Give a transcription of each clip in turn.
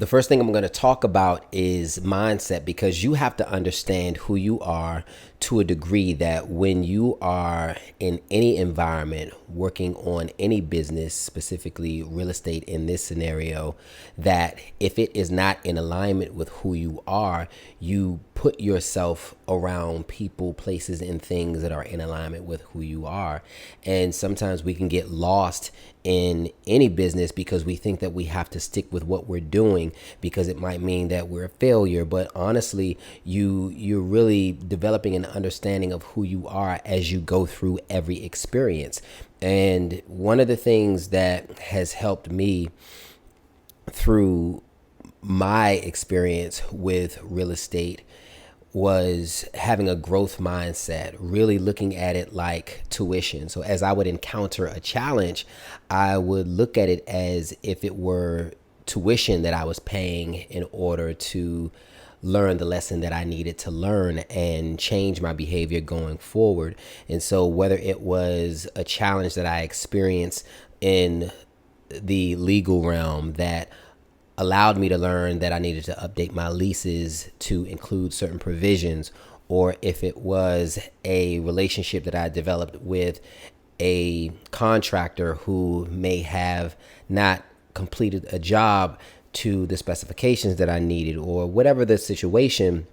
The first thing I'm going to talk about is mindset, because you have to understand who you are to a degree that when you are in any environment working on any business, specifically real estate in this scenario, that if it is not in alignment with who you are, you put yourself around people, places, and things that are in alignment with who you are. And sometimes we can get lost in any business because we think that we have to stick with what we're doing because it might mean that we're a failure. But honestly, you're really developing an understanding of who you are as you go through every experience. And one of the things that has helped me through my experience with real estate was having a growth mindset, really looking at it like tuition. So as I would encounter a challenge, I would look at it as if it were tuition that I was paying in order to learn the lesson that I needed to learn and change my behavior going forward. And so whether it was a challenge that I experienced in the legal realm that allowed me to learn that I needed to update my leases to include certain provisions, or if it was a relationship that I developed with a contractor who may have not completed a job to the specifications that I needed, or whatever the situation,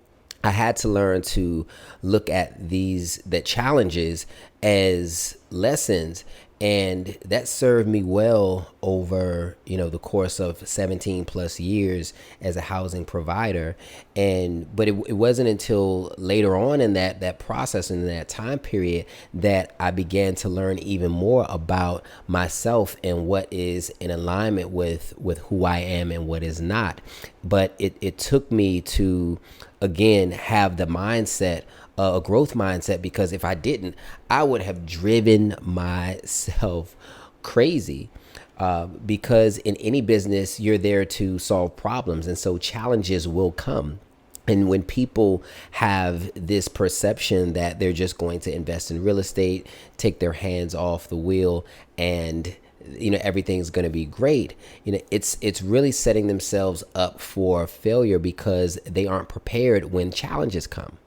I had to learn to look at these challenges as lessons. And that served me well over, the course of 17 plus years as a housing provider. But it wasn't until later on in that process and in that time period that I began to learn even more about myself and what is in alignment with who I am and what is not. But it took me to, again, have the mindset, a growth mindset, because if I didn't, I would have driven myself crazy. Because in any business, you're there to solve problems. And so challenges will come. And when people have this perception that they're just going to invest in real estate, take their hands off the wheel, and everything's going to be great, it's really setting themselves up for failure because they aren't prepared when challenges come.